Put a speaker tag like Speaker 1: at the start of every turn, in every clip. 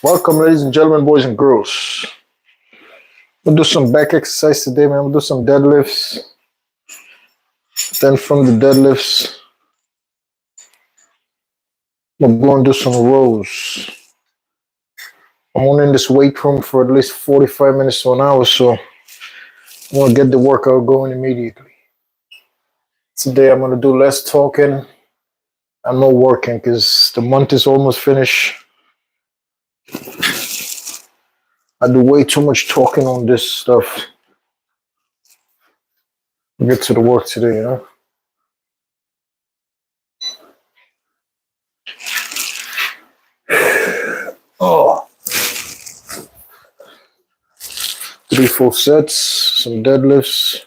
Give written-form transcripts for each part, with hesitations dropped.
Speaker 1: Welcome, ladies and gentlemen, boys and girls. We'll do some back exercise today, man. We'll do some deadlifts. Then from the deadlifts, we'll go and do some rows. I'm only in this weight room for at least 45 minutes to an hour, so I'm going to get the workout going immediately. Today, I'm going to do less talking and more working because the month is almost finished. I do way too much talking on this stuff. We'll get to the work today, Oh, 3 full sets, some deadlifts.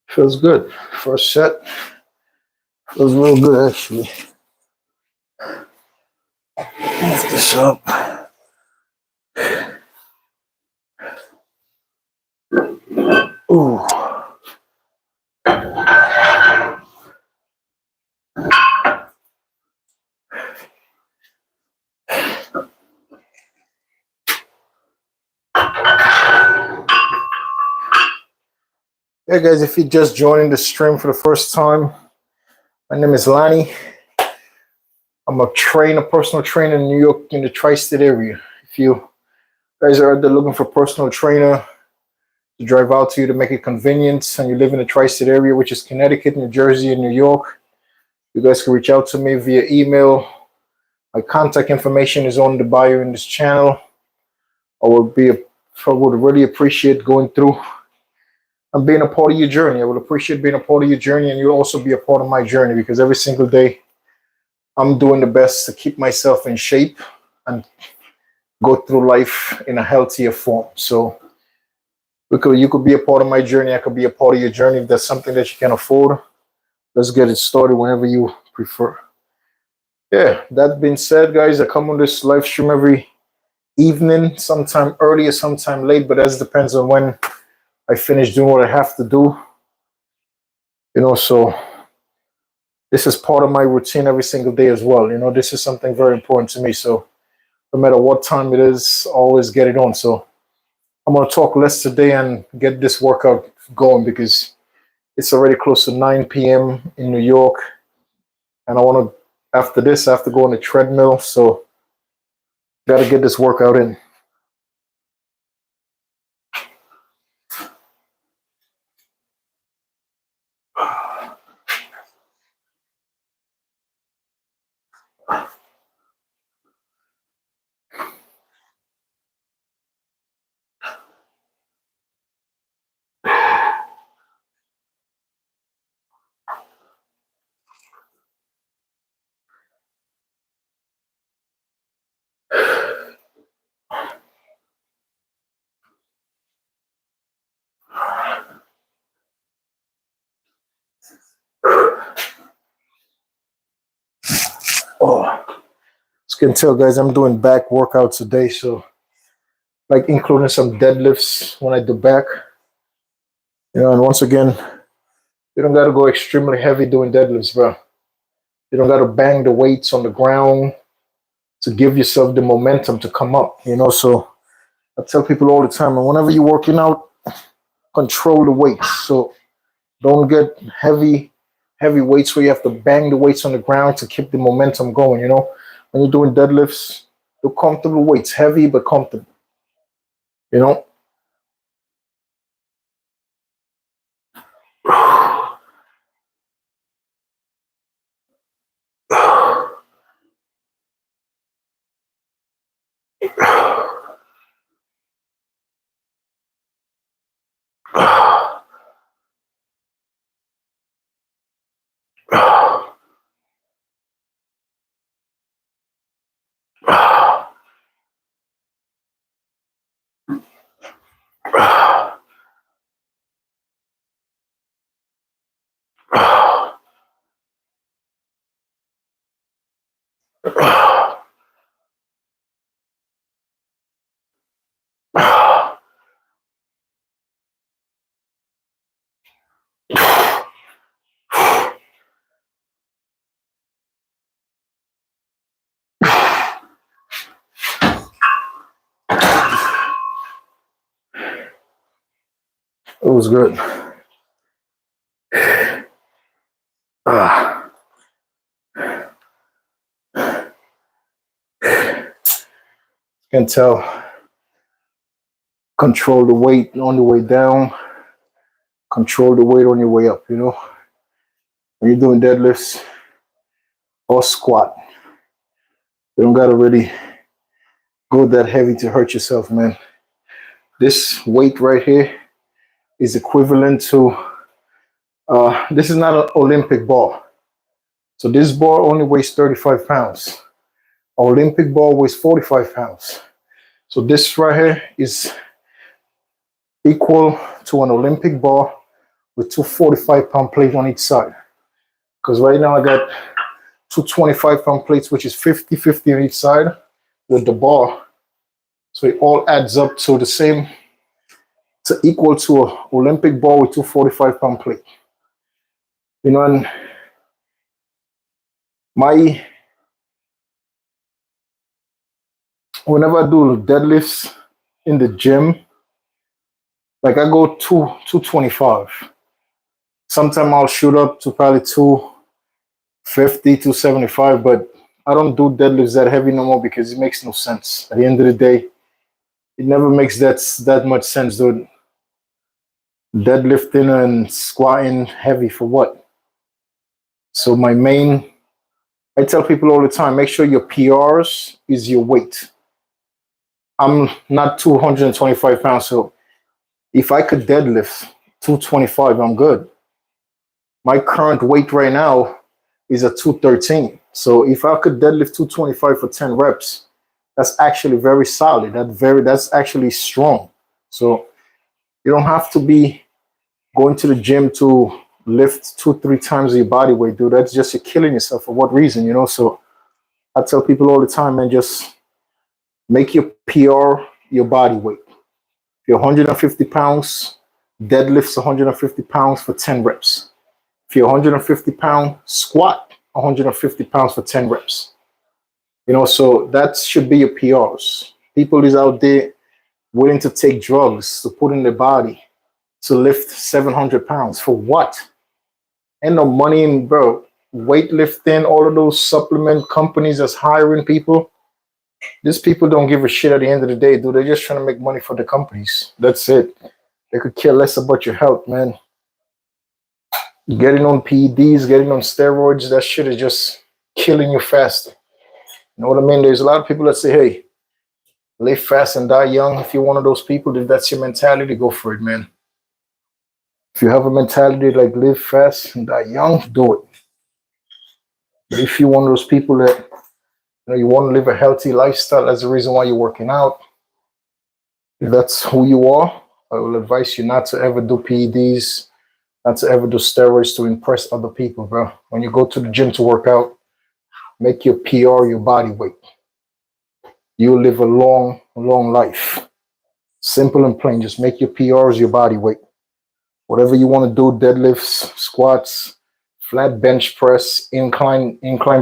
Speaker 1: Feels good. First set feels real good, actually. Lift this up. Ooh. Hey guys, if you're just joining the stream for the first time, my name is Lannie. I'm a personal trainer in New York in the tri-state area. If you guys are out there looking for a personal trainer to drive out to you to make it convenient and you live in the tri-state area, which is Connecticut, New Jersey, and New York, you guys can reach out to me via email. My contact information is on the bio in this channel. I would really appreciate going through and being a part of your journey. I would appreciate being a part of your journey, and you'll also be a part of my journey because every single day I'm doing the best to keep myself in shape and go through life in a healthier form. So you could be a part of my journey. I could be a part of your journey. If that's something that you can afford, let's get it started whenever you prefer. Yeah, that being said, guys, I come on this live stream every evening, sometime early or sometime late, but that depends on when I finish doing what I have to do. So this is part of my routine every single day as well. This is something very important to me. So no matter what time it is, always get it on. So I'm going to talk less today and get this workout going because it's already close to 9 p.m. in New York. And after this, I have to go on the treadmill. So got to get this workout in. Oh, as you can tell, guys, I'm doing back workouts today. So like including some deadlifts when I do back. And once again, you don't got to go extremely heavy doing deadlifts, bro. You don't got to bang the weights on the ground to give yourself the momentum to come up, you know. So I tell people all the time, and whenever you're working out, control the weights. So don't get heavy weights where you have to bang the weights on the ground to keep the momentum going, you know. When you're doing deadlifts, do comfortable weights, heavy but comfortable, you know. It was good. Ah. Can tell. Control the weight on the way down. Control the weight on your way up, you know. When you're doing deadlifts or squat, you don't gotta really go that heavy to hurt yourself, man. This weight right here is equivalent to this is not an Olympic bar. So this bar only weighs 35 pounds. Olympic bar weighs 45 pounds. So this right here is equal to an Olympic bar with two 45-pound plates on each side. Because right now I got two 25-pound plates, which is 50-50 on each side with the bar. So it all adds up to the same, to equal to an Olympic bar with two 45-pound plates. You know, and whenever I do deadlifts in the gym, like I go 225. Sometimes I'll shoot up to probably 250, 275, but I don't do deadlifts that heavy no more because it makes no sense. At the end of the day, it never makes that much sense, dude. Deadlifting and squatting heavy for what? So I tell people all the time, make sure your PRs is your weight. I'm not 225 pounds, so if I could deadlift 225, I'm good. My current weight right now is at 213. So if I could deadlift 225 for 10 reps, that's actually very solid. That's actually strong. So you don't have to be going to the gym to lift 2-3 times your body weight, dude. That's just you're killing yourself. For what reason, you know? So I tell people all the time, man, just make your PR your body weight. If you're 150 pounds, deadlifts 150 pounds for 10 reps. If you're 150 pound, squat 150 pounds for 10 reps. You know, so that should be your PRs. People is out there willing to take drugs to put in their body to lift 700 pounds. For what? Ain't no money in, bro. Weightlifting, all of those supplement companies that's hiring people. These people don't give a shit at the end of the day, dude. They're just trying to make money for the companies. That's it. They could care less about your health, man. Getting on PEDs, getting on steroids, that shit is just killing you faster. You know what I mean? There's a lot of people that say, hey, live fast and die young. If you're one of those people, if that's your mentality, go for it, man. If you have a mentality like live fast and die young, do it. But if you're one of those people that you want to live a healthy lifestyle, that's the reason why you're working out. If that's who you are, I will advise you not to ever do PEDs, not to ever do steroids to impress other people, bro. When you go to the gym to work out, make your PR your body weight. You'll live a long, long life. Simple and plain. Just make your PRs your body weight. Whatever you want to do, deadlifts, squats, flat bench press, incline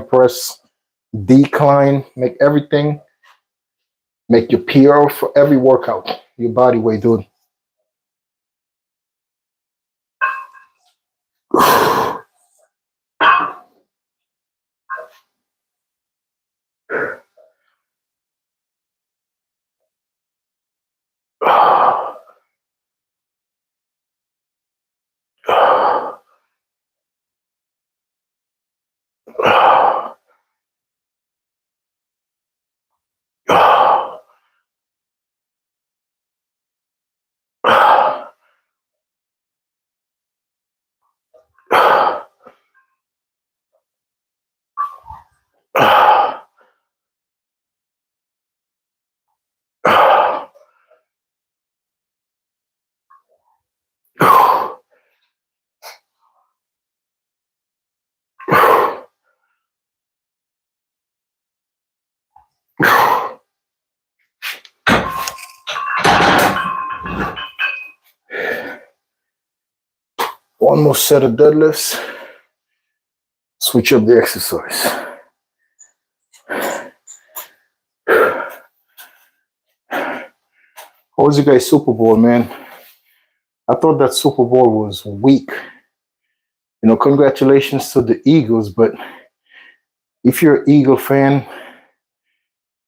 Speaker 1: press, decline, make everything, make your PR for every workout, your body weight, dude. One more set of deadlifts. Switch up the exercise. How was you guys' Super Bowl, man? I thought that Super Bowl was weak. Congratulations to the Eagles, but if you're an Eagle fan,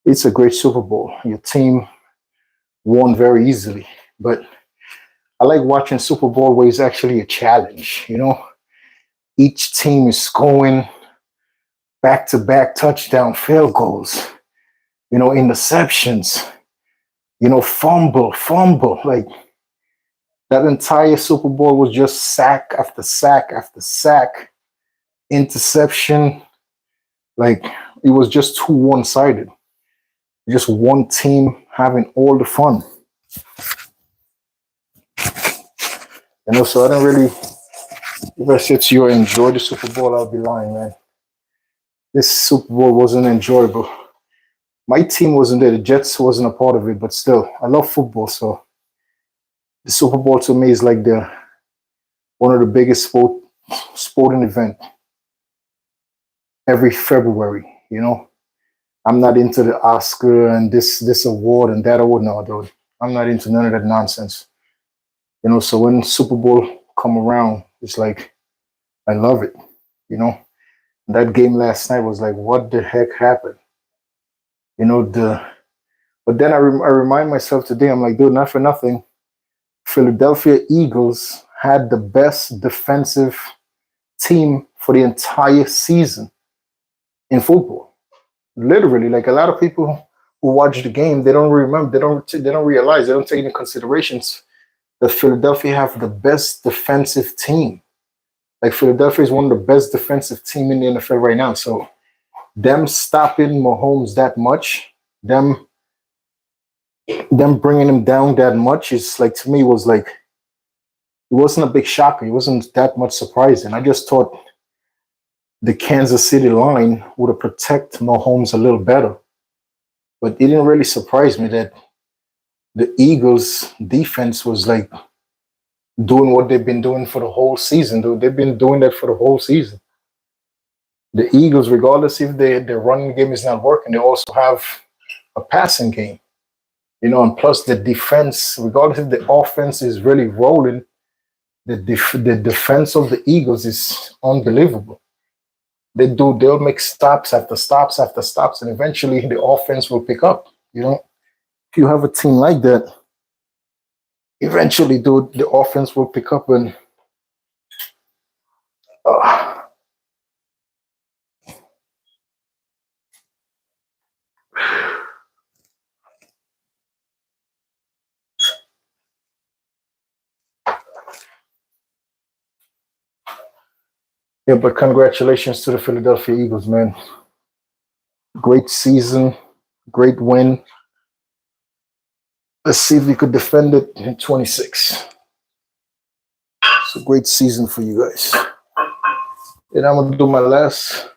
Speaker 1: it's a great Super Bowl. Your team won very easily. But I like watching Super Bowl where it's actually a challenge. Each team is scoring back-to-back touchdown field goals, interceptions, fumble. Like that entire Super Bowl was just sack after sack after sack, interception. Like it was just too one-sided. Just one team having all the fun. So I don't really, if I said to you, I enjoyed the Super Bowl, I'll be lying, man. This Super Bowl wasn't enjoyable. My team wasn't there. The Jets wasn't a part of it, but still, I love football. So the Super Bowl to me is like one of the biggest sporting event every February. I'm not into the Oscar and this award and that award. No, dude. I'm not into none of that nonsense. So when Super Bowl come around, it's like I love it. That game last night was like, what the heck happened? But then I remind myself today, I'm like, dude, not for nothing. Philadelphia Eagles had the best defensive team for the entire season in football. Literally, like a lot of people who watch the game, they don't remember, they don't realize, they don't take into considerations that Philadelphia have the best defensive team. Like Philadelphia is one of the best defensive team in the NFL right now. So them stopping Mahomes that much, them bringing him down that much is like, to me, was like, it wasn't a big shocker. It wasn't that much surprising. I just thought the Kansas City line would have protect Mahomes a little better. But it didn't really surprise me that the Eagles defense was like doing what they've been doing for the whole season, dude. They've been doing that for the whole season. The Eagles, regardless if their running game is not working, they also have a passing game. And plus the defense, regardless if the offense is really rolling, the defense of the Eagles is unbelievable. They'll make stops after stops after stops, and eventually the offense will pick up. If you have a team like that, eventually, dude, the offense will pick up and yeah, but congratulations to the Philadelphia Eagles, man. Great season, great win. Let's see if we could defend it in 26. It's a great season for you guys. And I'm gonna do my last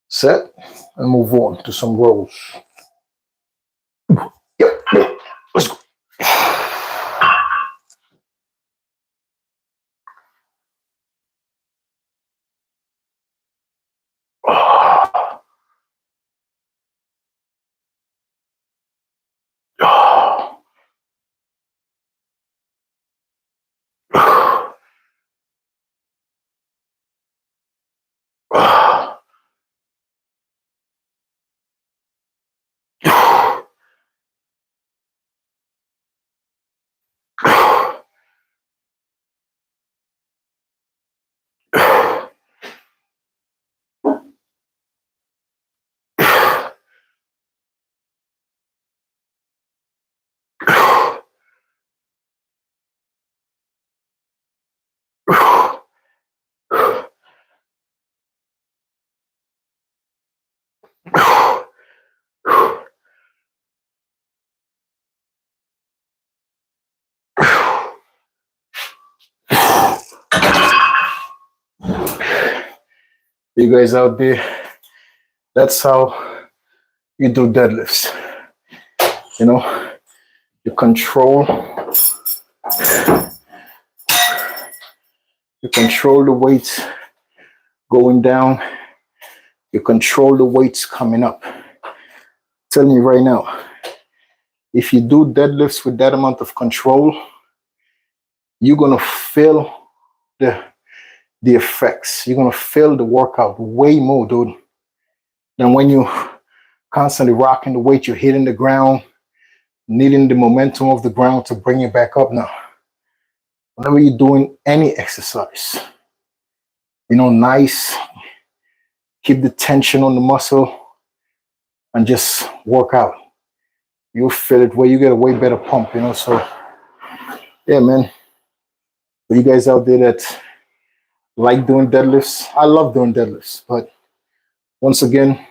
Speaker 1: set and move on to some rolls. Yep, let's go. You guys out there, that's how you do deadlifts. You know, you control the weights going down, you control the weights coming up. I'm telling you right now, if you do deadlifts with that amount of control, you're gonna feel the effects. You're gonna feel the workout way more, dude, than when you constantly rocking the weight, you're hitting the ground, needing the momentum of the ground to bring it back up. Now, whenever you're doing any exercise, nice, keep the tension on the muscle and just work out. You'll feel it where you get a way better pump, So, yeah, man. For you guys out there that like doing deadlifts, I love doing deadlifts. But once again,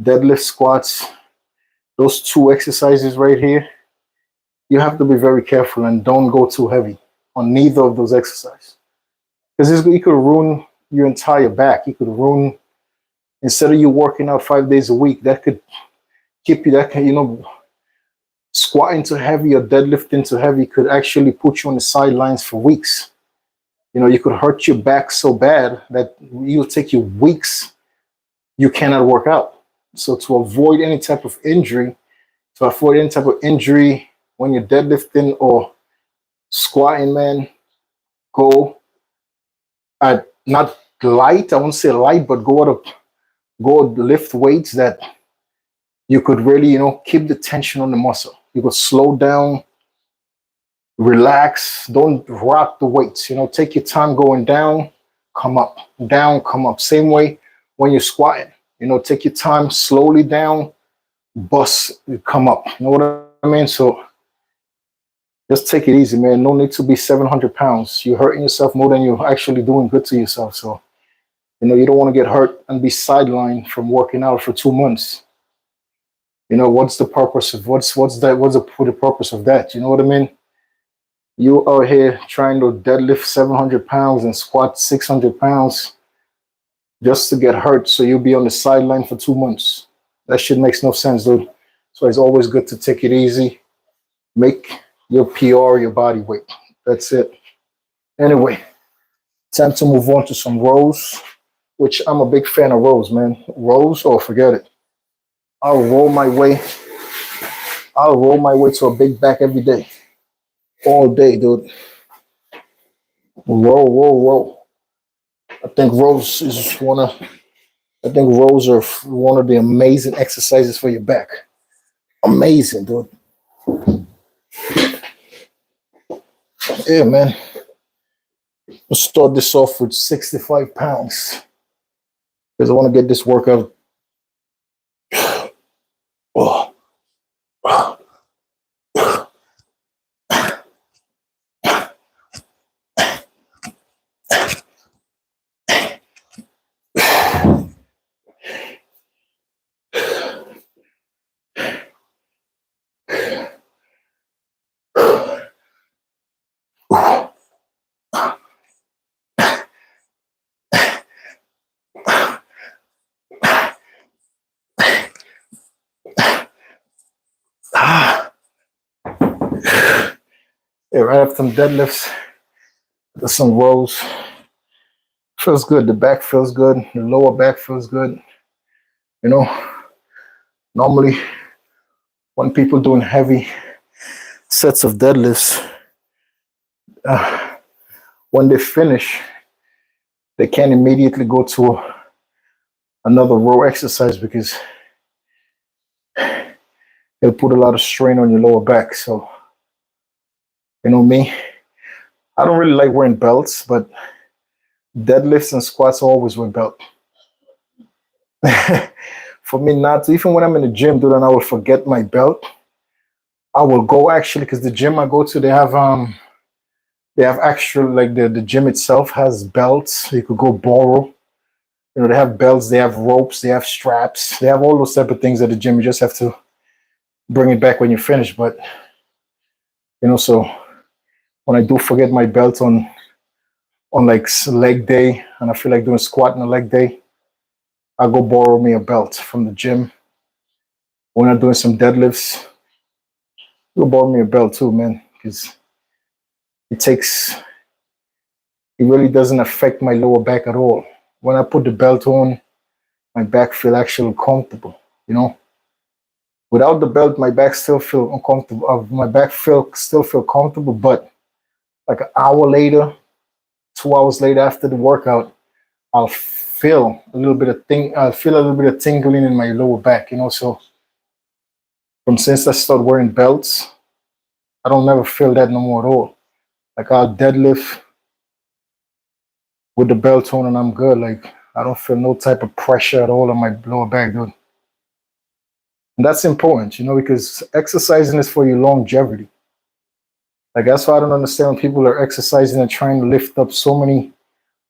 Speaker 1: deadlift, squats, those two exercises right here, you have to be very careful and don't go too heavy on neither of those exercises. Because it could ruin your entire back. It could ruin, instead of you working out 5 days a week, that could keep you, squatting too heavy or deadlifting too heavy could actually put you on the sidelines for weeks. You could hurt your back so bad that it'll take you weeks you cannot work out. So to avoid any type of injury, when you're deadlifting or squatting, man, go at not light, I won't say light, but go lift weights that you could really, keep the tension on the muscle. You could slow down, relax, don't rock the weights. Take your time going down, come up, down, come up. Same way when you're squatting. Take your time, slowly down, bust, come up. You know what I mean? So just take it easy, man. No need to be 700 pounds. You're hurting yourself more than you're actually doing good to yourself. So, you don't want to get hurt and be sidelined from working out for 2 months. What's the purpose of what's the purpose of that? You know what I mean? You out here trying to deadlift 700 pounds and squat 600 pounds just to get hurt, so you'll be on the sideline for 2 months. That shit makes no sense, dude. So it's always good to take it easy. Make your PR your body weight. That's it. Anyway, time to move on to some rows, which I'm a big fan of rows, man. Rows, oh, forget it. I'll roll my way to a big back every day. All day, dude. Roll. I think rows are one of the amazing exercises for your back. Amazing, dude. Yeah, man. Let's start this off with 65 pounds. Because I want to get this workout. Oh. Yeah, right after some deadlifts, there's some rows. Feels good. The back feels good. The lower back feels good. Normally when people doing heavy sets of deadlifts, when they finish, they can't immediately go to another row exercise because it'll put a lot of strain on your lower back. So, you know me, I don't really like wearing belts, but deadlifts and squats I always wear belt. For me not to, even when I'm in the gym, dude, and I will forget my belt, I will go actually because the gym I go to, they have actual like the gym itself has belts you could go borrow. You know, they have belts, they have ropes, they have straps, they have all those type of things at the gym. You just have to bring it back when you finish. But you know, so when I do forget my belt on like leg day and I feel like doing squat on a leg day, I go borrow me a belt from the gym. When I'm doing some deadlifts, I go borrow me a belt too, man, because it takes it really doesn't affect my lower back at all. When I put the belt on, my back feel actually comfortable. You know, without the belt, my back still feel uncomfortable. My back feel still feel comfortable, but like an hour later, 2 hours later after the workout, I'll feel a little bit of I'll feel a little bit of tingling in my lower back. You know, so from since I started wearing belts, I don't never feel that no more at all. Like I'll deadlift with the belt on and I'm good. Like I don't feel no type of pressure at all on my lower back, dude. And that's important, you know, because exercising is for your longevity. Like that's why I don't understand when people are exercising and trying to lift up so many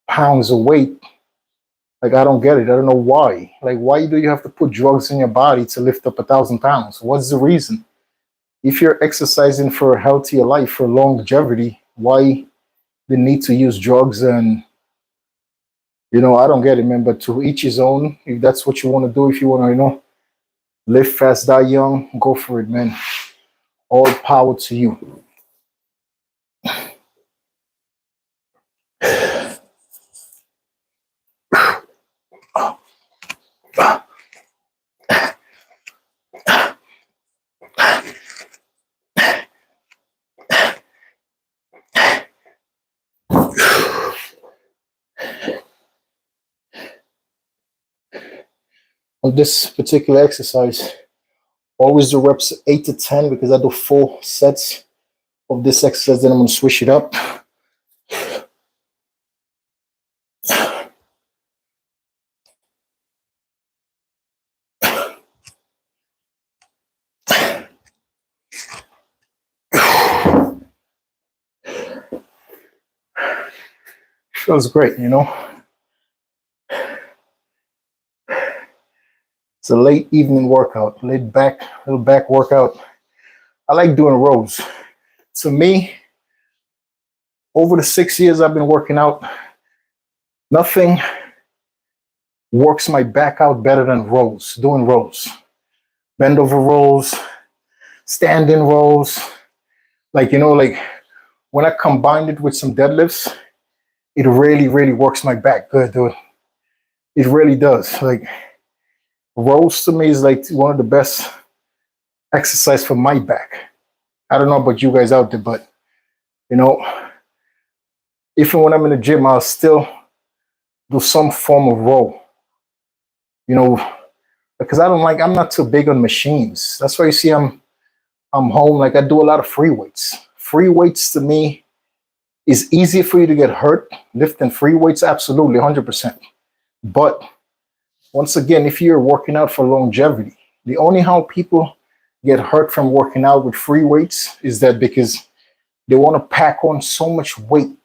Speaker 1: pounds of weight. Like I don't get it. I don't know why. Like why do you have to put drugs in your body to lift up 1,000 pounds? What's the reason? If you're exercising for a healthier life, for longevity, why the need to use drugs? And you know, I don't get it, man. But to each his own. If that's what you want to do, if you want to, you know, live fast, die young, go for it, man. All power to you. On this particular exercise, always do reps 8 to 10 because I do 4 sets of this exercise. Then I'm going to switch it up. Feels great, you know. It's a late evening workout, little back workout. I like doing rows. To me, over the 6 years I've been working out, nothing works my back out better than rows, doing rows. Bend over rows, standing rows. Like, you know, like when I combined it with some deadlifts, it really, really works my back good, dude. It really does. Like rows to me is like one of the best exercise for my back. I don't know about you guys out there, but you know, even when I'm in the gym, I'll still do some form of row. You know, because I'm not too big on machines. That's why you see I'm home. Like I do a lot of free weights. Free weights to me is easier for you to get hurt. Lifting free weights, absolutely, 100%. But once again, if you're working out for longevity, the only how people get hurt from working out with free weights is that because they want to pack on so much weight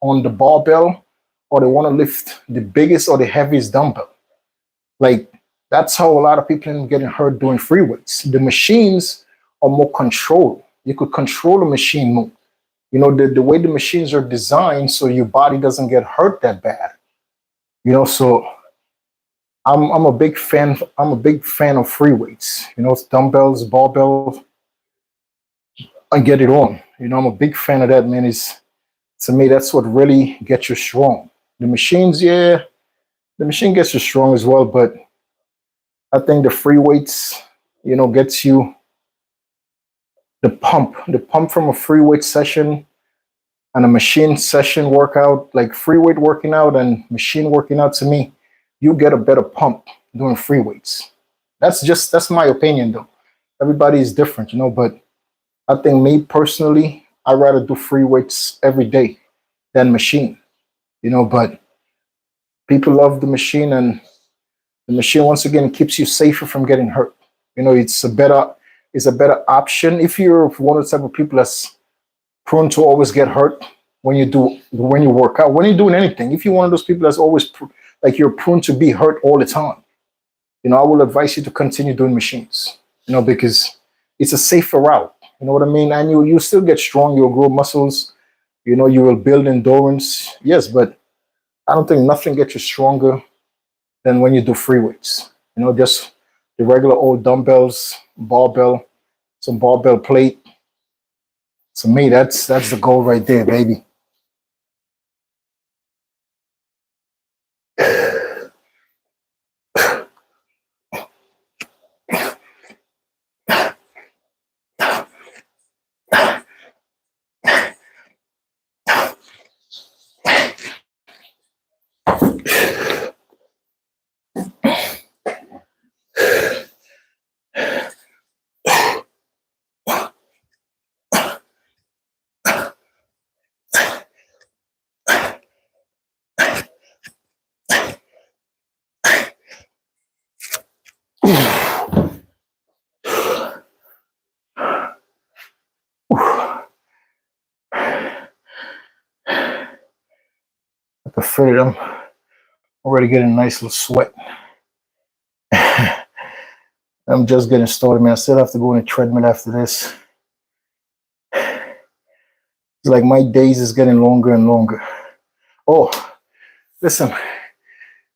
Speaker 1: on the barbell, or they want to lift the biggest or the heaviest dumbbell. Like that's how a lot of people end up getting hurt doing free weights. The machines are more controlled. You could control the machine more. You know, the way the machines are designed so your body doesn't get hurt that bad. You know, so I'm a big fan. I'm a big fan of free weights. You know, dumbbells, barbells, I get it on. You know, I'm a big fan of that, man. Is to me that's what really gets you strong. The machines, yeah, the machine gets you strong as well, but I think the free weights, you know, gets you the pump from a free weight session and a machine session workout, like free weight working out and machine working out to me, you get a better pump doing free weights. That's my opinion though. Everybody is different, but I think me personally, I'd rather do free weights every day than machine, but people love the machine, and the machine once again keeps you safer from getting hurt. It's a better option if you're one of the type of people that's prone to always get hurt when you work out, when you're doing anything. If you're one of those people that's always like you're prone to be hurt all the time, I will advise you to continue doing machines, because it's a safer route. You know what I mean? And you still get strong, you'll grow muscles, you will build endurance. Yes, but I don't think nothing gets you stronger than when you do free weights. Just the regular old dumbbells, barbell, some barbell plate. To me, that's the goal right there, baby. I prefer it. I'm already getting a nice little sweat. I'm just getting started, man. I still have to go on a treadmill after this. It's like my days is getting longer and longer. Oh, listen,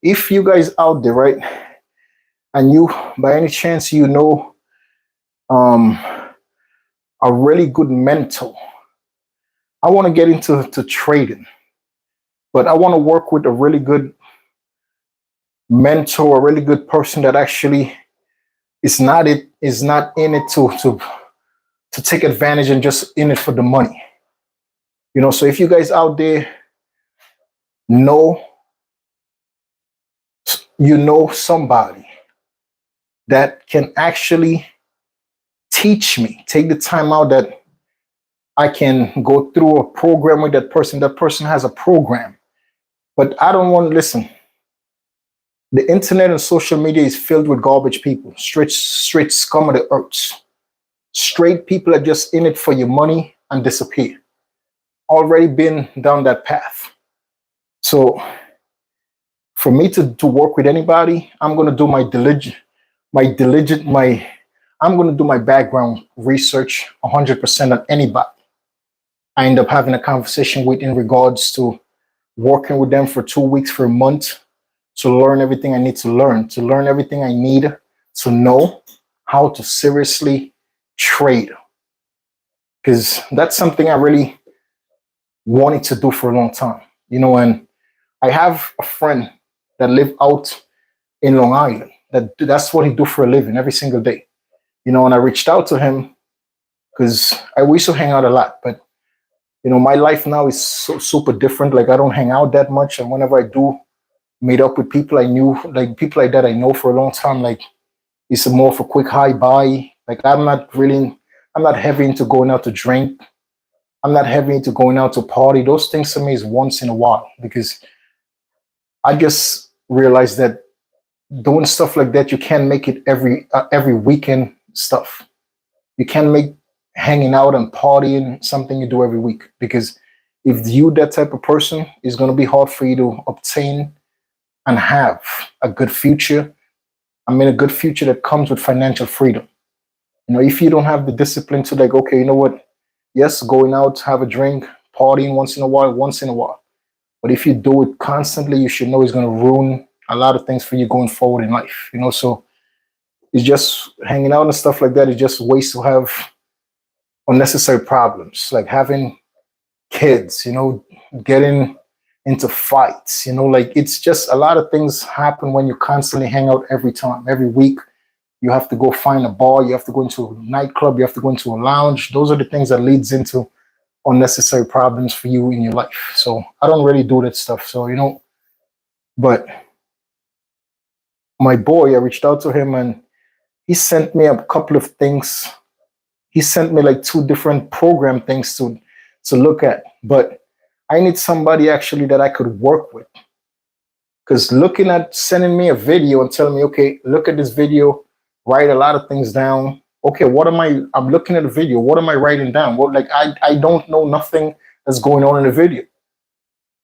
Speaker 1: if you guys out there, right, and you, by any chance, um, a really good mentor, I want to get into trading, but I want to work with a really good mentor, a really good person that actually is not in it to take advantage and just in it for the money. So if you guys out there know somebody that can actually teach me, take the time out that I can go through a program with that person. That person has a program, but I don't want to listen. The internet and social media is filled with garbage people, straight scum of the earth. Straight people are just in it for your money and disappear. Already been down that path. So for me to work with anybody, I'm gonna do I'm gonna do my background research 100% on anybody I end up having a conversation with in regards to working with them for 2 weeks, for a month, to learn everything I need to learn everything I need to know how to seriously trade. Because that's something I really wanted to do for a long time. And I have a friend that live out in Long Island. That's what he do for a living every single day. And I reached out to him because we used to hang out a lot, but my life now is so super different. Like I don't hang out that much, and whenever I do meet up with people I knew, like people like that I know for a long time, like it's more of a quick hi bye. Like I'm not heavy into going out to drink. I'm not heavy into going out to party. Those things to me is once in a while, because I just realized that doing stuff like that, you can't make it every weekend stuff. You can't make hanging out and partying something you do every week, because if you that type of person, it's going to be hard for you to obtain and have a good future. I mean, a good future that comes with financial freedom. If you don't have the discipline to like, okay, you know what? Yes, going out, have a drink, partying once in a while. But if you do it constantly, you should know it's going to ruin a lot of things for you going forward in life. So it's just hanging out and stuff like that. It's just ways to have unnecessary problems, like having kids, getting into fights, like it's just a lot of things happen when you constantly hang out every week. You have to go find a bar, you have to go into a nightclub, you have to go into a lounge. Those are the things that leads into unnecessary problems for you in your life. So I don't really do that stuff. So, but My boy, I reached out to him and he sent me a couple of things. He sent me like two different program things to look at. But I need somebody actually that I could work with. Because looking at sending me a video and telling me, okay, look at this video, write a lot of things down. Okay, what am I'm looking at a video. What am I writing down? What, like, I don't know nothing that's going on in the video.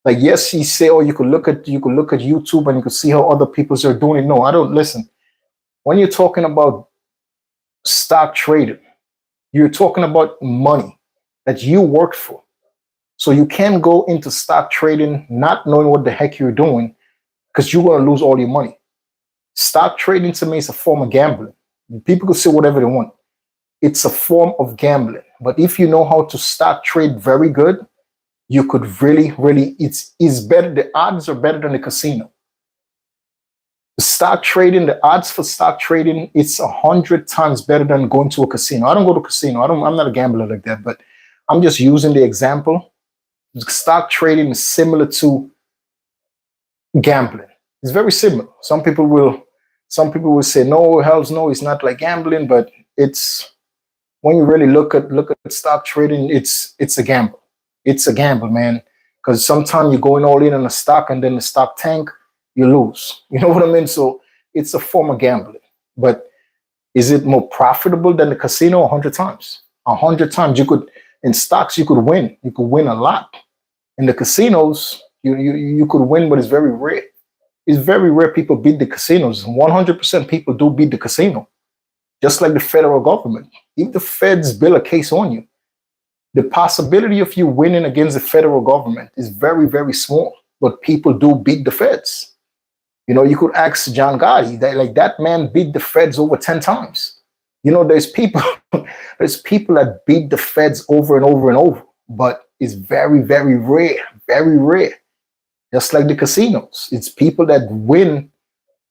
Speaker 1: Like, yes, he say, oh, you could look at YouTube and you could see how other people are doing it. No, I don't listen. When you're talking about stock trading, you're talking about money that you worked for. So you can't go into stock trading not knowing what the heck you're doing, because you're going to lose all your money. Stock trading to me is a form of gambling. People can say whatever they want. It's a form of gambling. But if you know how to stock trade very good, you could really, it's better. The odds are better than the casino. The stock trading, the odds for stock trading, it's 100 times better than going to a casino. I don't go to a casino. I'm not a gambler like that, but I'm just using the example. Stock trading is similar to gambling. It's very similar. Some people will say, no, hells no, it's not like gambling, but it's, when you really look at stock trading, it's a gamble. It's a gamble, man. Because sometimes you're going all in on a stock and then the stock tank, you lose. You know what I mean? So it's a form of gambling. But is it more profitable than the casino? 100 times. 100 times. You could, in stocks, you could win. You could win a lot. In the casinos, you could win, but it's very rare. It's very rare people beat the casinos. 100% people do beat the casino. Just like the federal government. If the feds build a case on you, the possibility of you winning against the federal government is very, very small. But people do beat the feds. You know, you could ask John Gotti, that man beat the feds over 10 times. You know, there's people that beat the feds over and over and over, but it's very, very rare, very rare. Just like the casinos, it's people that win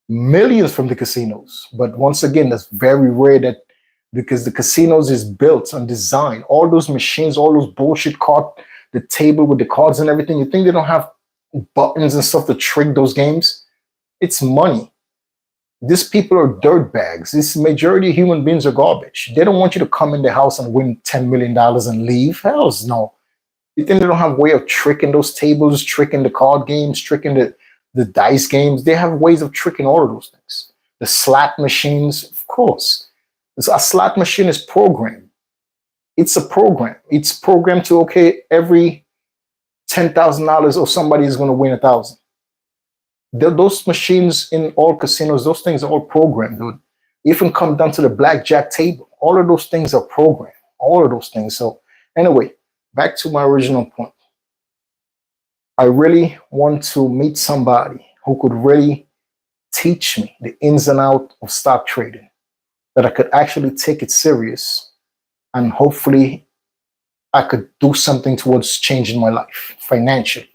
Speaker 1: millions from the casinos. But once again, that's very rare, that because the casinos is built and designed, all those machines, all those bullshit the table with the cards and everything. You think they don't have buttons and stuff to trick those games? It's money. These people are dirt bags. This majority of human beings are garbage. They don't want you to come in the house and win $10 million and leave. Hells no. You think they don't have a way of tricking those tables, tricking the card games, tricking the dice games? They have ways of tricking all of those things. The slot machines, of course. A slot machine is programmed. It's a program. It's programmed to, okay, every $10,000 or somebody is going to win 1,000. Those machines in all casinos, those things are all programmed, dude. Even come down to the blackjack table. All of those things are programmed. All of those things. So anyway, back to my original point. I really want to meet somebody who could really teach me the ins and outs of stock trading, that I could actually take it serious, and hopefully I could do something towards changing my life financially.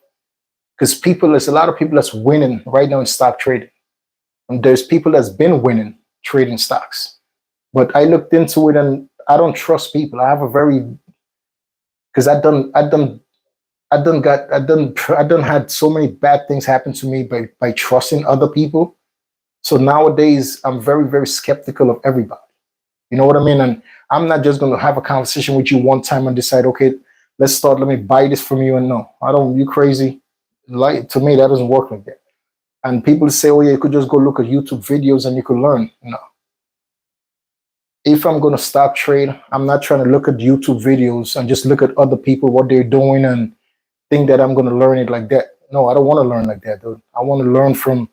Speaker 1: Because there's a lot of people that's winning right now in stock trading. And there's people that's been winning trading stocks. But I looked into it and I don't trust people. I have a very, because I done had so many bad things happen to me by trusting other people. So nowadays I'm very, very skeptical of everybody. You know what I mean? And I'm not just going to have a conversation with you one time and decide, okay, let me buy this from you. And no, you crazy. Like, to me, that doesn't work like that. And people say, oh yeah, you could just go look at YouTube videos and you could learn. No. If I'm going to stock trade, I'm not trying to look at YouTube videos and just look at other people, what they're doing, and think that I'm going to learn it like that. No, I don't want to learn like that, dude. I want to learn from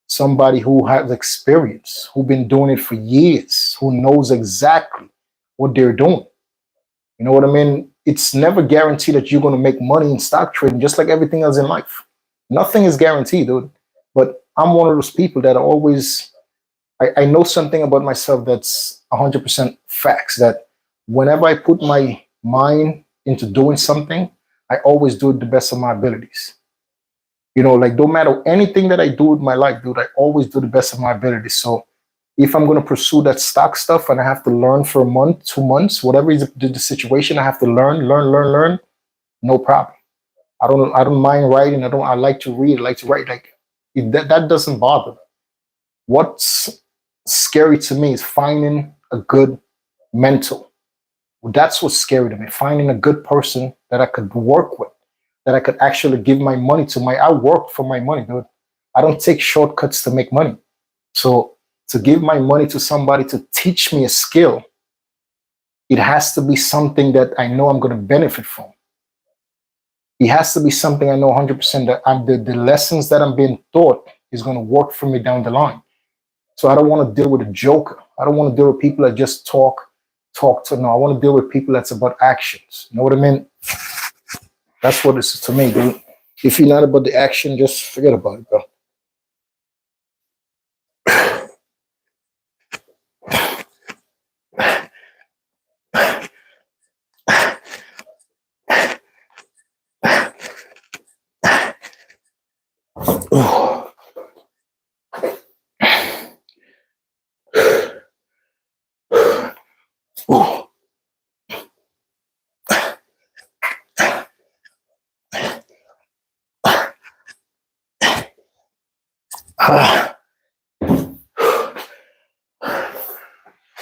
Speaker 1: somebody who has experience, who's been doing it for years, who knows exactly what they're doing. You know what I mean? It's never guaranteed that you're going to make money in stock trading, just like everything else in life. Nothing is guaranteed, dude. But I'm one of those people that I know something about myself that's 100% facts, that whenever I put my mind into doing something, I always do it the best of my abilities. You know, like, no matter anything that I do with my life, dude, I always do the best of my abilities. So if I'm going to pursue that stock stuff and I have to learn for a month, 2 months, whatever is the situation, I have to learn, no problem. I don't mind writing. I like to read, I like to write. Like, that doesn't bother me. What's scary to me is finding a good mentor. That's what's scary to me. Finding a good person that I could work with, that I could actually give my money to. I work for my money, dude. I don't take shortcuts to make money. So to give my money to somebody to teach me a skill, it has to be something that I know I'm going to benefit from. It has to be something I know 100% that the lessons that I'm being taught is going to work for me down the line. So I don't want to deal with a joker. I don't want to deal with people that just talk to. No, I want to deal with people that's about actions. You know what I mean? That's what this is to me, dude. If you're not about the action, just forget about it, bro.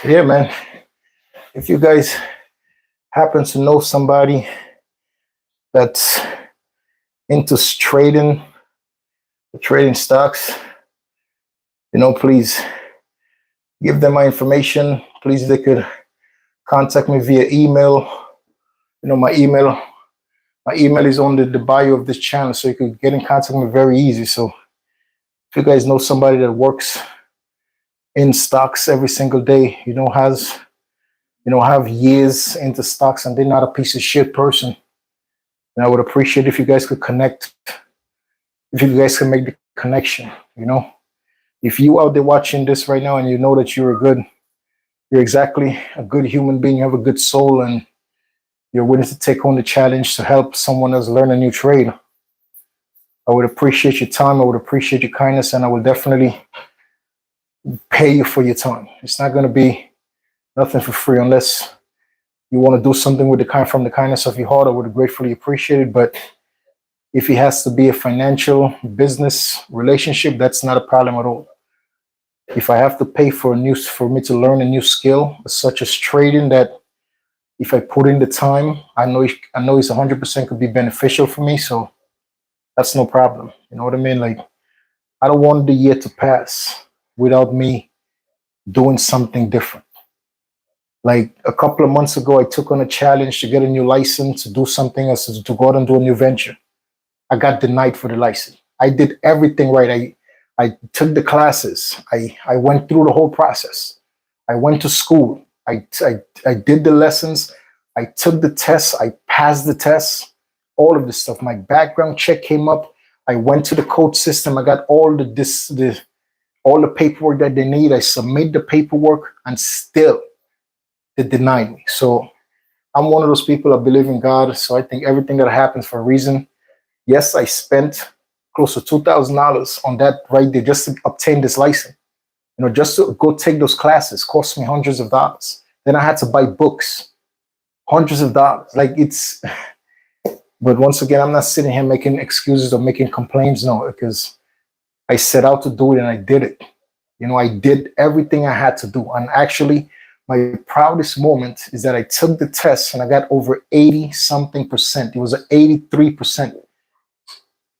Speaker 1: Yeah, man. If you guys happen to know somebody that's into trading stocks, please give them my information. Please, they could contact me via email. My email is on the bio of this channel, so you could get in contact with me very easy. So if you guys know somebody that works in stocks every single day, have years into stocks and they're not a piece of shit person, and I would appreciate if you guys could connect, if you guys can make the connection. If you out there watching this right now and you know that you're exactly a good human being, you have a good soul, and you're willing to take on the challenge to help someone else learn a new trade, I would appreciate your time. I would appreciate your kindness, and I will definitely pay you for your time. It's not going to be nothing for free unless you want to do something with from the kindness of your heart. I would gratefully appreciate it. But if it has to be a financial business relationship, that's not a problem at all. If I have to pay for me to learn a new skill, such as trading, that if I put in the time, I know it's 100% could be beneficial for me. So that's no problem. You know what I mean? Like, I don't want the year to pass without me doing something different. Like a couple of months ago, I took on a challenge to get a new license, to do something else, to go out and do a new venture. I got denied for the license. I did everything right. I took the classes. I went through the whole process. I went to school. I did the lessons. I took the tests. I passed the tests. All of this stuff. My background check came up. I went to the code system. I got all the paperwork that they need. I submit the paperwork, and still they denied me. So I'm one of those people that believe in God. So I think everything that happens for a reason. Yes, I spent close to $2,000 on that right there just to obtain this license. Just to go take those classes cost me hundreds of dollars. Then I had to buy books, hundreds of dollars. But once again, I'm not sitting here making excuses or making complaints. No, because I set out to do it and I did it. I did everything I had to do. And actually, my proudest moment is that I took the test and I got over 80-something%. It was an 83%.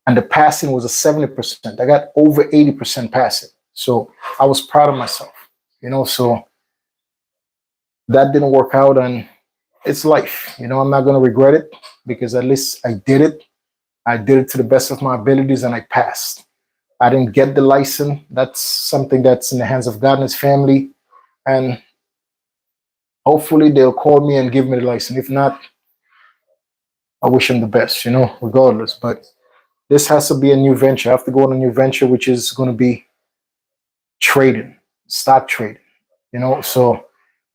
Speaker 1: And the passing was a 70%. I got over 80% passing. So I was proud of myself, so that didn't work out, and it's life. I'm not going to regret it, because at least I did it. I did it to the best of my abilities, and I passed. I didn't get the license. That's something that's in the hands of God and his family. And hopefully they'll call me and give me the license. If not, I wish them the best, regardless. But this has to be a new venture. I have to go on a new venture, which is going to be trading, stock trading, so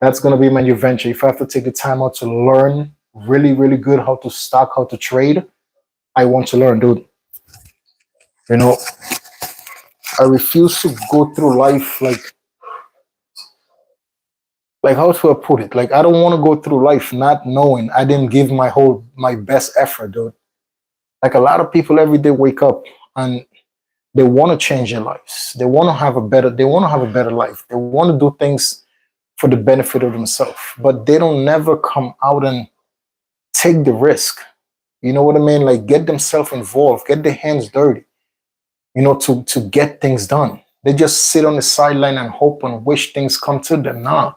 Speaker 1: that's going to be my new venture. If I have to take the time out to learn really, really good how to trade, I want to learn, dude. I refuse to go through life like how should I put it? I don't want to go through life not knowing I didn't give my best effort, dude. A lot of people every day wake up and They want to change their lives. They want to have a better life. They want to do things for the benefit of themselves, but they don't never come out and take the risk. You know what I mean? Like get themselves involved, get their hands dirty, to get things done. They just sit on the sideline and hope and wish things come to them. Nah.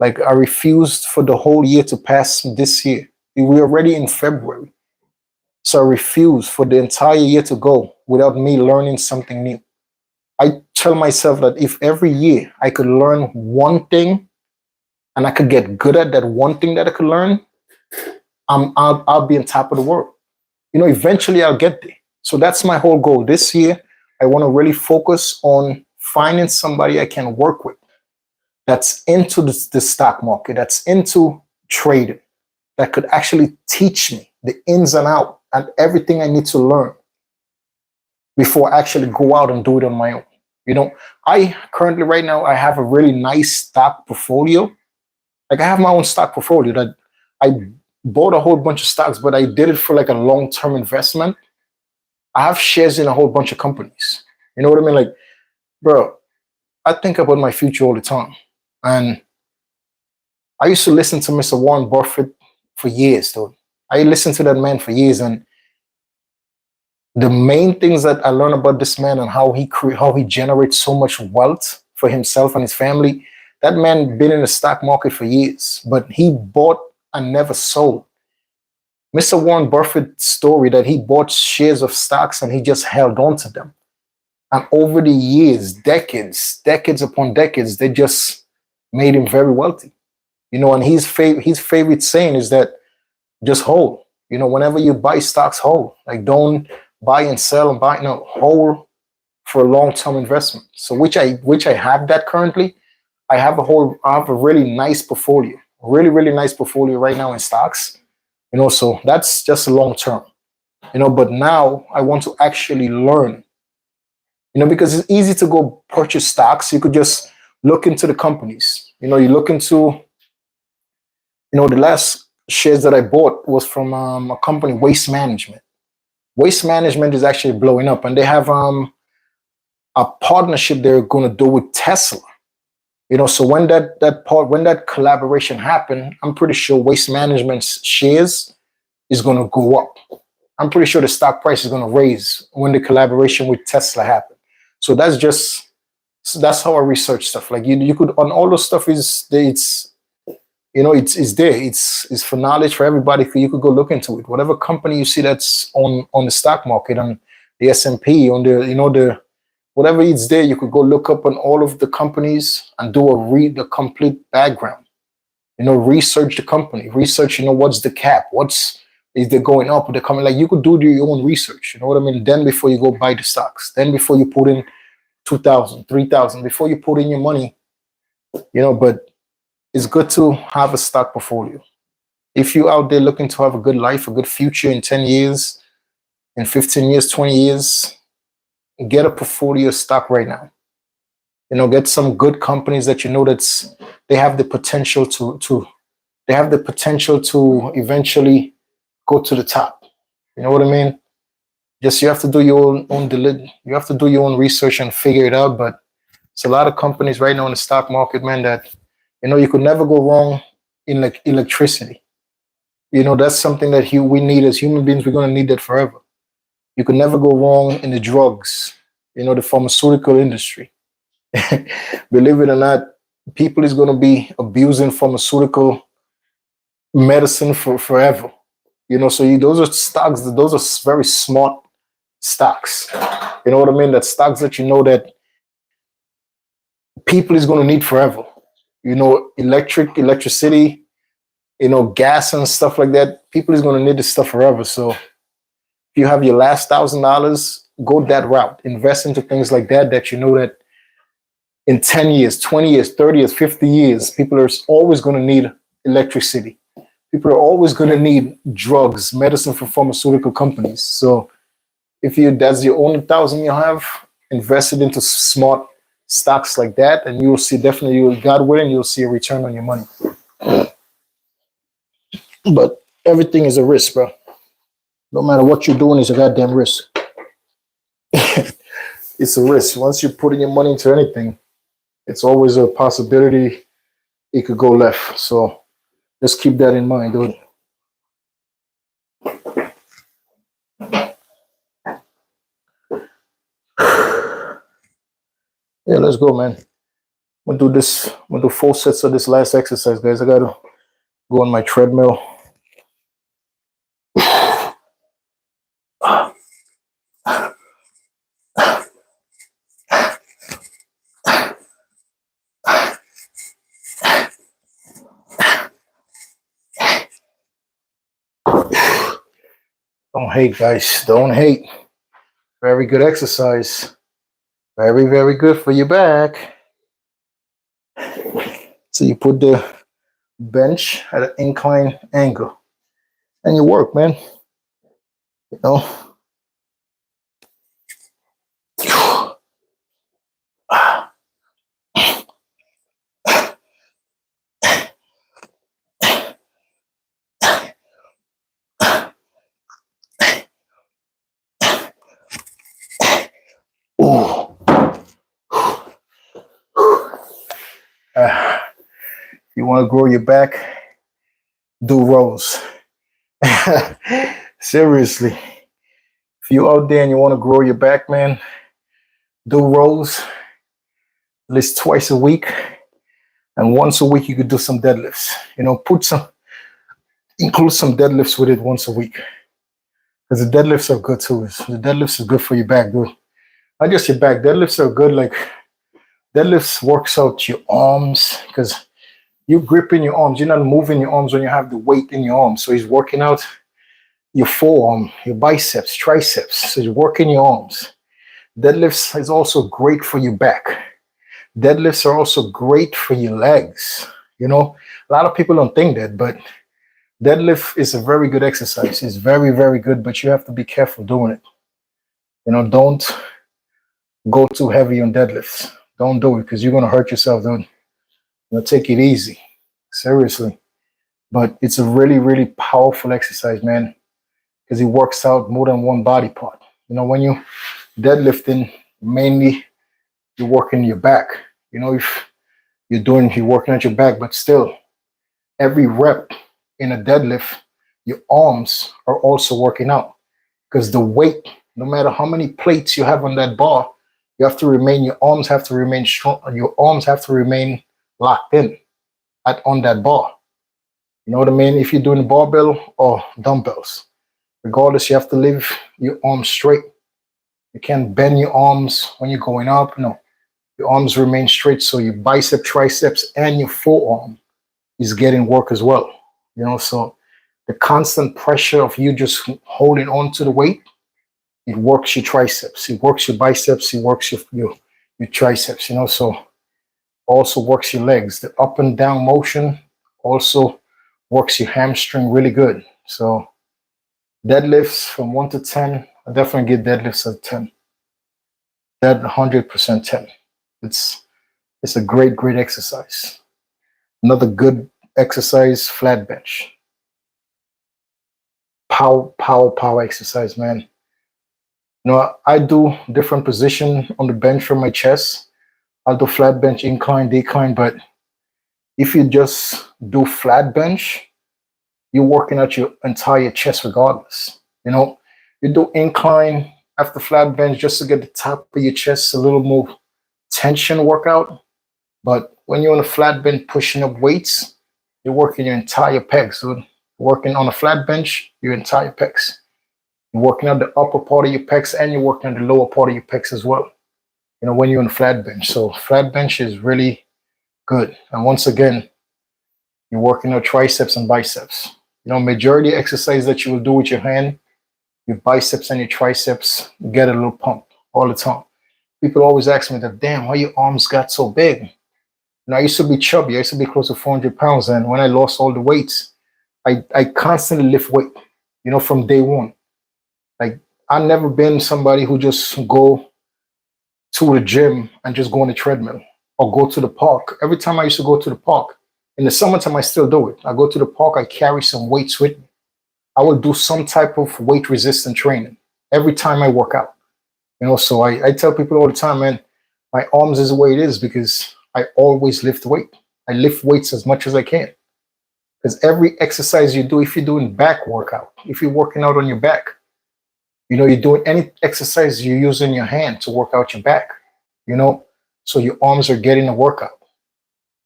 Speaker 1: Like I refused for the whole year to pass this year. We're already in February. So I refuse for the entire year to go without me learning something new. I tell myself that if every year I could learn one thing and I could get good at that one thing that I could learn, I'll be on top of the world. Eventually I'll get there. So that's my whole goal. This year, I want to really focus on finding somebody I can work with that's into the stock market, that's into trading, that could actually teach me the ins and out and everything I need to learn before I actually go out and do it on my own. I currently right now, I have a really nice stock portfolio. Like I have my own stock portfolio that I bought a whole bunch of stocks, but I did it for like a long-term investment. I have shares in a whole bunch of companies. You know what I mean? Like, bro, I think about my future all the time. And I used to listen to Mr. Warren Buffett for years, dude. I listened to that man for years, and the main things that I learned about this man and how he generates so much wealth for himself and his family. That man been in the stock market for years, but he bought and never sold. Mr. Warren Buffett's story that he bought shares of stocks and he just held on to them. And over the years, decades upon decades, they just made him very wealthy. And his favorite saying is that just hold. Whenever you buy stocks, hold. Like don't buy and sell and buy, no, hold for a long-term investment. So which I have that currently. I have a really nice portfolio, really, really nice portfolio right now in stocks. So that's just long term. But now I want to actually learn, because it's easy to go purchase stocks. You could just look into the companies. You look into, the last shares that I bought was from a company, Waste Management. Waste Management is actually blowing up, and they have a partnership they're going to do with Tesla. So when that collaboration happened, I'm pretty sure Waste Management's shares is going to go up. I'm pretty sure the stock price is going to raise when the collaboration with Tesla happened. So that's how I research stuff. Like you could, on all those stuff it's there. It's there. It's for knowledge for everybody. You could go look into it. Whatever company you see that's on the stock market, on the S&P, on the whatever it's there, you could go look up on all of the companies and read the complete background. Research the company, research, what's the cap, is they going up or they're coming. Like you could do your own research, you know what I mean? Then before you go buy the stocks, then before you put in 2,000, 3,000, before you put in your money, but it's good to have a stock portfolio. If you're out there looking to have a good life, a good future in 10 years, in 15 years, 20 years, get a portfolio stock right now. Get some good companies that they have the potential to eventually go to the top. You know what I mean? Just you have to do your you have to do your own research and figure it out. But it's a lot of companies right now in the stock market, man, that you could never go wrong in like electricity. That's something that we need as human beings. We're gonna need that forever. You could never go wrong in the drugs, the pharmaceutical industry. Believe it or not, people is going to be abusing pharmaceutical medicine for forever. So those are stocks, those are very smart stocks. You know what I mean? That stocks that that people is going to need forever. Electricity, gas and stuff like that. People is going to need this stuff forever. So if you have your last $1,000, go that route. Invest into things like that that in 10 years, 20 years, 30 years, 50 years, people are always going to need electricity. People are always going to need drugs, medicine from pharmaceutical companies. So if that's your only 1,000 you have, invest it into smart stocks like that, and you'll see God willing, you'll see a return on your money. But everything is a risk, bro. No matter what you're doing, is a goddamn risk. It's a risk. Once you're putting your money into anything, it's always a possibility it could go left. So just keep that in mind, dude. Yeah, let's go, man. I'm gonna do this. I'm gonna do 4 sets of this last exercise, guys. I gotta go on my treadmill. Don't hate, guys. Don't hate. Very good exercise. Very, very good for your back. So you put the bench at an incline angle and you work, man. You know. Ooh. If you want to grow your back, do rows. Seriously. If you out there and you want to grow your back, man, do rows at least twice a week. And once a week you could do some deadlifts. You know, include some deadlifts with it once a week. Because the deadlifts are good too. The deadlifts are good for your back, dude. Not just your back. Deadlifts are good. Like deadlifts works out your arms because you're gripping your arms. You're not moving your arms when you have the weight in your arms. So he's working out your forearm, your biceps, triceps. So he's working your arms. Deadlifts is also great for your back. Deadlifts are also great for your legs. You know, a lot of people don't think that, but deadlift is a very good exercise. It's very, very good, but you have to be careful doing it. You know, don't go too heavy on deadlifts. Don't do it because you're going to hurt yourself, dude. You know, take it easy. Seriously. But it's a really, really powerful exercise, man, because it works out more than one body part. You know, when you deadlifting, mainly you're working your back. You know, if you're working at your back, but still, every rep in a deadlift, your arms are also working out because the weight, no matter how many plates you have on that bar, your arms have to remain strong, your arms have to remain locked in on that bar. You know what I mean? If you're doing barbell or dumbbells, regardless, you have to leave your arms straight. You can't bend your arms when you're going up. No, your arms remain straight. So your bicep, triceps, and your forearm is getting work as well. You know, so the constant pressure of you just holding on to the weight, it works your triceps, it works your biceps, it works your triceps, you know, so also works your legs. The up and down motion also works your hamstring really good. So deadlifts from 1 to 10, I definitely get deadlifts at 10. That 100% 10. It's a great, great exercise. Another good exercise, flat bench. Power exercise, man. You know, I do different position on the bench for my chest. I'll do flat bench, incline, decline, but if you just do flat bench, you're working out your entire chest regardless. You know, you do incline after flat bench just to get the top of your chest a little more tension workout. But when you're on a flat bench pushing up weights, you're working your entire pecs. So working on a flat bench, your entire pecs. You're working on the upper part of your pecs and you're working on the lower part of your pecs as well. You know, when you're on a flat bench. So flat bench is really good. And once again, you're working on triceps and biceps. You know, majority exercise that you will do with your hand, your biceps and your triceps get a little pump all the time. People always ask me that, damn, why your arms got so big? And I used to be chubby. I used to be close to 400 pounds. And when I lost all the weights, I constantly lift weight, you know, from day one. Like, I've never been somebody who just go to the gym and just go on the treadmill or go to the park. Every time I used to go to the park, in the summertime, I still do it. I go to the park, I carry some weights with me. I will do some type of weight resistant training every time I work out. So I tell people all the time, man, my arms is the way it is because I always lift weight. I lift weights as much as I can. Because every exercise you do, if you're doing back workout, if you're working out on your back, you're doing any exercise, you're using your hand to work out your back, so your arms are getting a workout.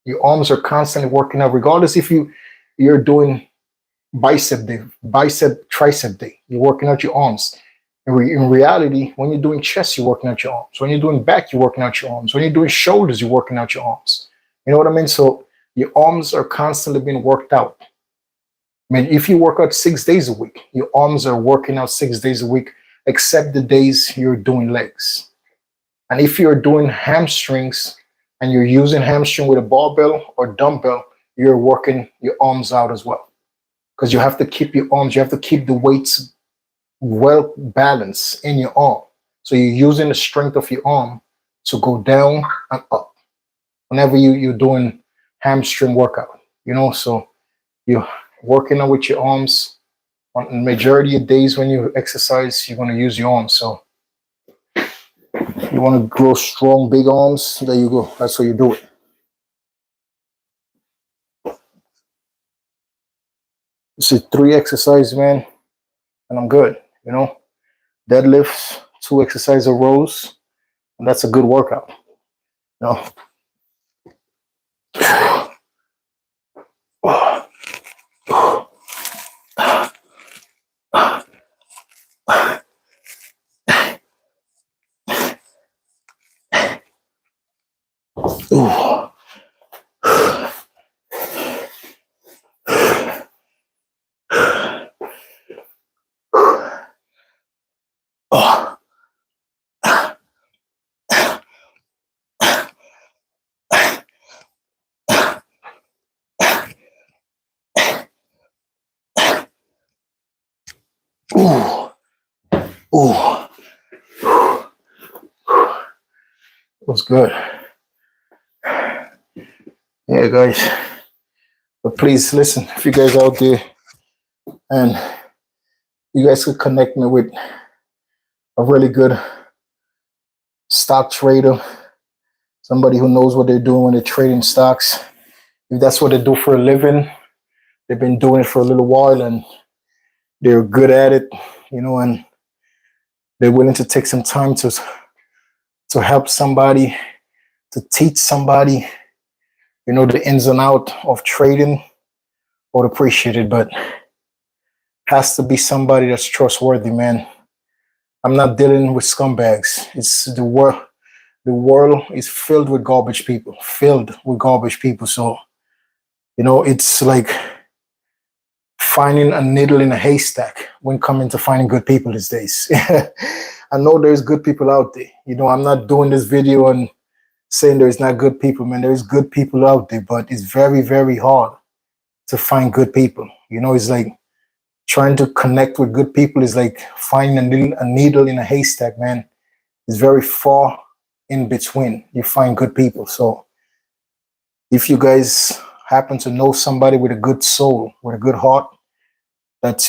Speaker 1: Your arms are constantly working out, regardless if you're doing bicep day, bicep, tricep day, you're working out your arms. In reality, when you're doing chest, you're working out your arms. When you're doing back, you're working out your arms. When you're doing shoulders, you're working out your arms. You know what I mean? So your arms are constantly being worked out. I mean, if you work out 6 days a week, your arms are working out 6 days a week, except the days you're doing legs. And if you're doing hamstrings and you're using hamstring with a barbell or dumbbell, you're working your arms out as well. Because you have to keep your arms, you have to keep the weights well balanced in your arm. So you're using the strength of your arm to go down and up whenever you're doing hamstring workout, so you're working out with your arms. On the majority of days when you exercise, you're going to use your arms. So you want to grow strong, big arms. There you go. That's how you do it. This is 3 exercises, man, and I'm good. Deadlifts, 2 exercise rows, and that's a good workout. Ooh. Ooh. Ooh. It was good. Yeah, guys. But please listen, if you guys out there and you guys could connect me with a really good stock trader, somebody who knows what they're doing when they're trading stocks. If that's what they do for a living, they've been doing it for a little while and they're good at it, and they're willing to take some time to help somebody, to teach somebody, the ins and out of trading, I would appreciate it. But has to be somebody that's trustworthy, man. I'm not dealing with scumbags. It's the world. The world is filled with garbage people. So, it's like finding a needle in a haystack when coming to finding good people these days. I know there's good people out there. I'm not doing this video and saying there's not good people, man. There's good people out there, but it's very, very hard to find good people. It's like trying to connect with good people is like finding a needle in a haystack, man. It's very far in between. You find good people. So if you guys happen to know somebody with a good soul, with a good heart, that's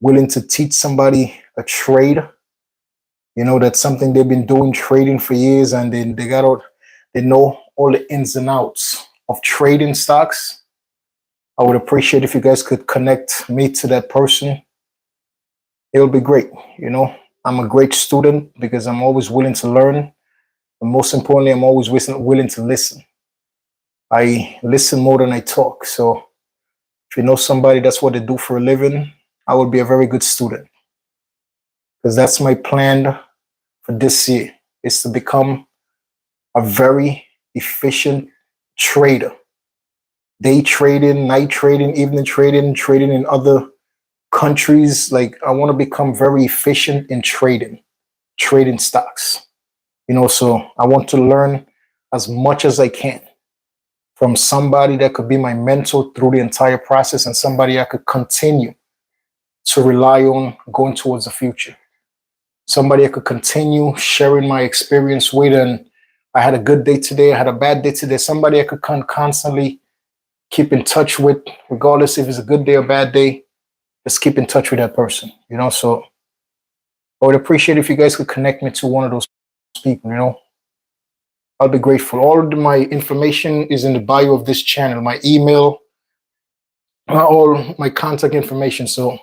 Speaker 1: willing to teach somebody a trade, that's something they've been doing, trading for years, and then they know all the ins and outs of trading stocks. I would appreciate if you guys could connect me to that person. It would be great. I'm a great student because I'm always willing to learn. And most importantly, I'm always willing to listen. I listen more than I talk. So if you know somebody that's what they do for a living, I would be a very good student. Because that's my plan for this year, is to become a very efficient trader. Day trading, night trading, evening trading, trading in other countries. Like, I want to become very efficient in trading stocks. So I want to learn as much as I can from somebody that could be my mentor through the entire process and somebody I could continue to rely on going towards the future. Somebody I could continue sharing my experience with, and I had a good day today, I had a bad day today. Somebody I could constantly keep in touch with, regardless if it's a good day or bad day. Just keep in touch with that person, So I would appreciate if you guys could connect me to one of those people, you know. I'll be grateful. All of my information is in the bio of this channel, my email, all my contact information. So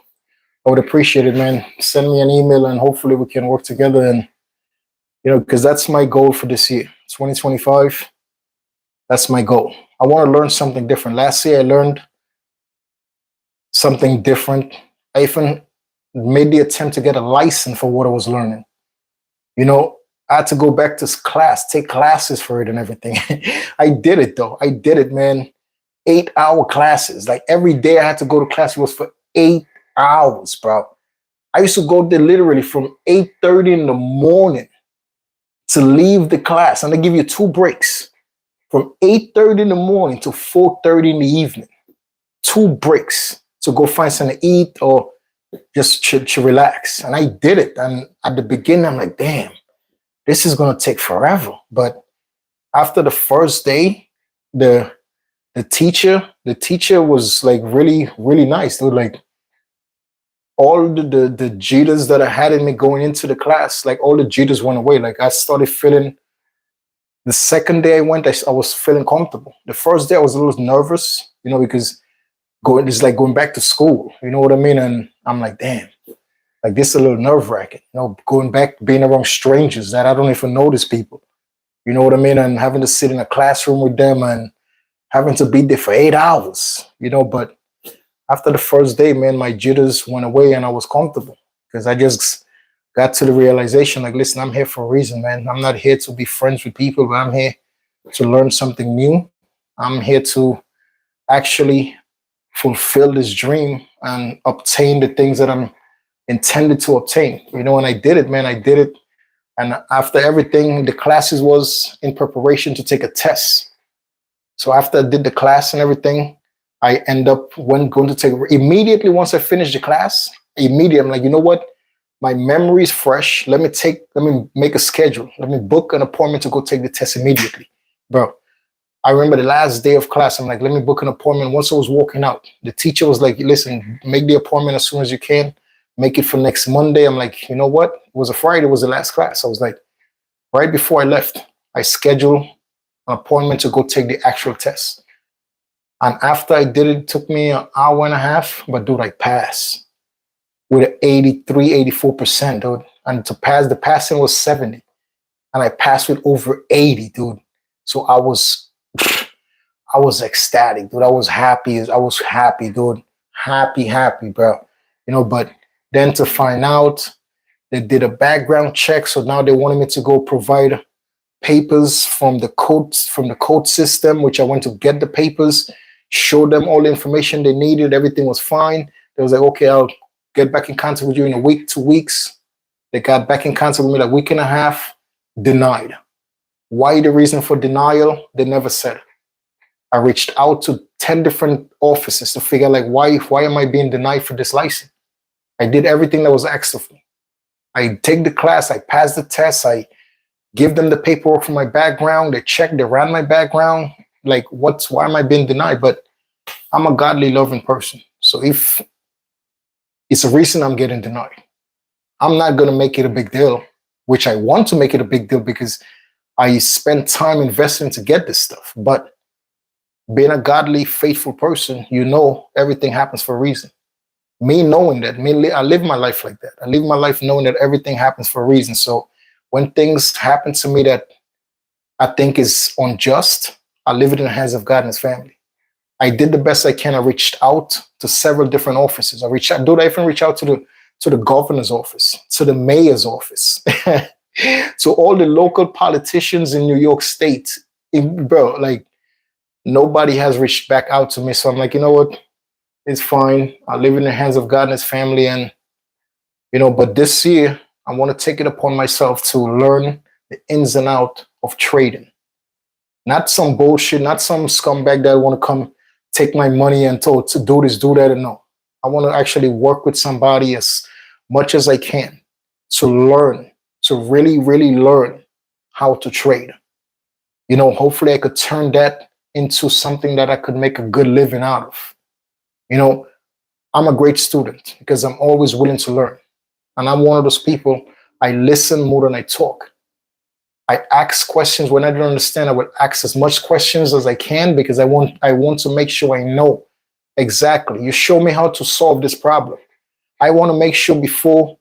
Speaker 1: I would appreciate it, man. Send me an email and hopefully we can work together. And, you know, because that's my goal for this year, 2025. That's my goal. I want to learn something different. Last year, I learned something different. I even made the attempt to get a license for what I was learning. You know, I had to go back to class, take classes for it and everything. I did it though. I did it, man. 8-hour classes. Like every day I had to go to class. It was for 8 hours, bro. I used to go there literally from 8:30 in the morning to leave the class. And they give you 2 breaks from 8:30 in the morning to 4:30 in the evening. 2 breaks to go find something to eat or just to relax. And I did it. And at the beginning, I'm like, damn, this is going to take forever. But after the first day, the teacher was like really, really nice. They were like, all the jitters that I had in me going into the class, like all the jitters went away. Like I started feeling, the second day I went, I was feeling comfortable. The first day I was a little nervous, you know, because it's like going back to school, you know what I mean? And I'm like, damn, like this is a little nerve wracking, you know, going back, being around strangers that I don't even know these people, you know what I mean? And having to sit in a classroom with them and having to be there for 8 hours, you know. But after the first day, man, my jitters went away and I was comfortable because I just got to the realization, like, listen, I'm here for a reason, man. I'm not here to be friends with people, but I'm here to learn something new. I'm here to actually fulfill this dream and obtain the things that I'm intended to obtain. You know, and I did it, man. I did it. And after everything, the classes was in preparation to take a test. So after I did the class and everything, I end up going to take immediately once I finished the class, immediately I'm like, you know what? My memory is fresh. Let me make a schedule. Let me book an appointment to go take the test immediately. Bro, I remember the last day of class, I'm like, let me book an appointment. Once I was walking out, the teacher was like, listen, make the appointment as soon as you can. Make it for next Monday. I'm like, you know what? It was a Friday, it was the last class. I was like, right before I left, I scheduled an appointment to go take the actual test. And after I did it, it took me an hour and a half, but dude, I passed with an 83, 84%, dude. And to pass, the passing was 70. And I passed with over 80, dude. So I was ecstatic, dude. I was happy, dude. Happy, bro. You know, but then to find out they did a background check. So now they wanted me to go provide papers from the code system, which I went to get the papers, show them all the information they needed. Everything was fine. They was like, okay, I'll get back in contact with you in a week, 2 weeks. They got back in contact with me like a week and a half, denied. Why the reason for denial? They never said. I reached out to 10 different offices to figure out like why am I being denied for this license? I did everything that was asked of me. I take the class, I passed the test, I give them the paperwork for my background, they checked, they ran my background. Like why am I being denied? But I'm a godly, loving person. So if it's a reason I'm getting denied, I'm not gonna make it a big deal, which I want to make it a big deal because I spent time investing to get this stuff. But being a godly, faithful person, you know everything happens for a reason. Me knowing that, I live my life like that. I live my life knowing that everything happens for a reason. So when things happen to me that I think is unjust, I leave it in the hands of God and his family. I did the best I can. I reached out to several different offices. I even reach out to the governor's office, to the mayor's office, to all the local politicians in New York State. Bro, like nobody has reached back out to me. So I'm like, you know what? It's fine. I live in the hands of God and his family. And, you know, but this year, I want to take it upon myself to learn the ins and out of trading. Not some bullshit, not some scumbag that want to come take my money and to do this, do that. And no, I want to actually work with somebody as much as I can to learn, to really, really learn how to trade. You know, hopefully I could turn that into something that I could make a good living out of. You know, I'm a great student because I'm always willing to learn. And I'm one of those people, I listen more than I talk. I ask questions when I don't understand. I would ask as much questions as I can because I want to make sure I know exactly. You show me how to solve this problem. I want to make sure before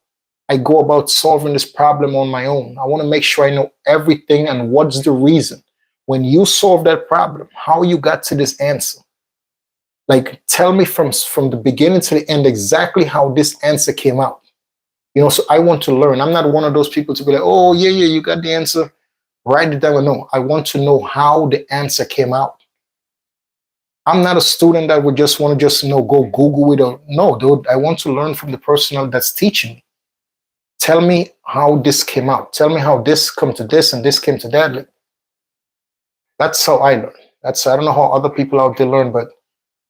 Speaker 1: I go about solving this problem on my own. I want to make sure I know everything and what's the reason. When you solve that problem, how you got to this answer. Like tell me from the beginning to the end exactly how this answer came out. So I want to learn. I'm not one of those people to be like, oh yeah, you got the answer. Write it down. No, I want to know how the answer came out. I'm not a student that would just want to go Google it or no, dude. I want to learn from the person that's teaching me. Tell me how this came out. Tell me how this come to this and this came to that. Like, that's how I learn. I don't know how other people out there learn, but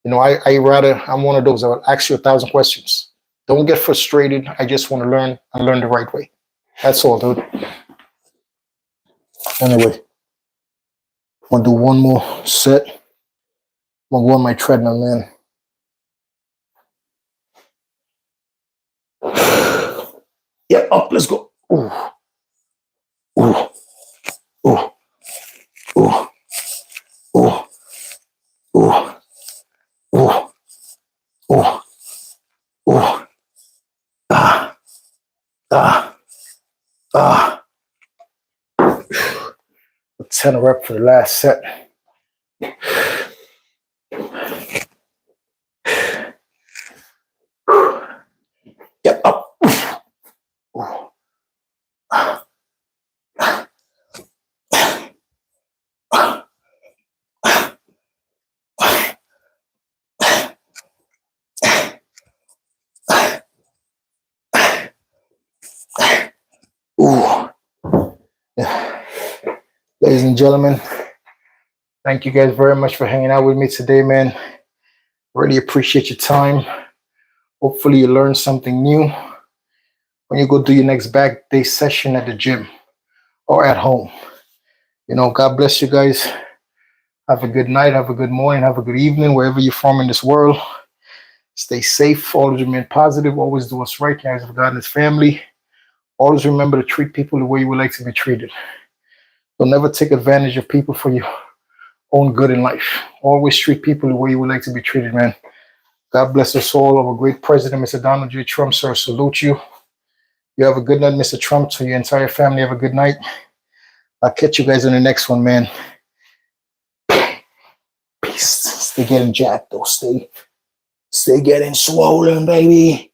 Speaker 1: I'm one of those. I will ask you 1,000 questions. Don't get frustrated. I just want to learn and learn the right way. That's all, dude. Anyway, I'm gonna do one more set. I'm gonna go on my treadmill, man. Yeah, up, let's go. Ooh. Ooh. Ooh. Ooh. Ooh. Ooh. Ooh. Ooh. Ooh. Ah. Ah. Ah. 10 rep for the last set. Yep, up. Ooh. Ooh. Yeah. Ladies and gentlemen, thank you guys very much for hanging out with me today, man. Really appreciate your time. Hopefully you learned something new when you go do your next back day session at the gym or at home. God bless you guys. Have a good night, have a good morning, have a good evening, wherever you're from in this world. Stay safe, always remain positive, always do what's right, guys, of God and His family. Always remember to treat people the way you would like to be treated. Don't never take advantage of people for your own good in life. Always treat people the way you would like to be treated, man. God bless us all. Our great president, Mr. Donald J. Trump, sir, I salute you. You have a good night, Mr. Trump. To your entire family, have a good night. I'll catch you guys in the next one, man. Peace. Stay getting jacked, though. Stay getting swollen, baby.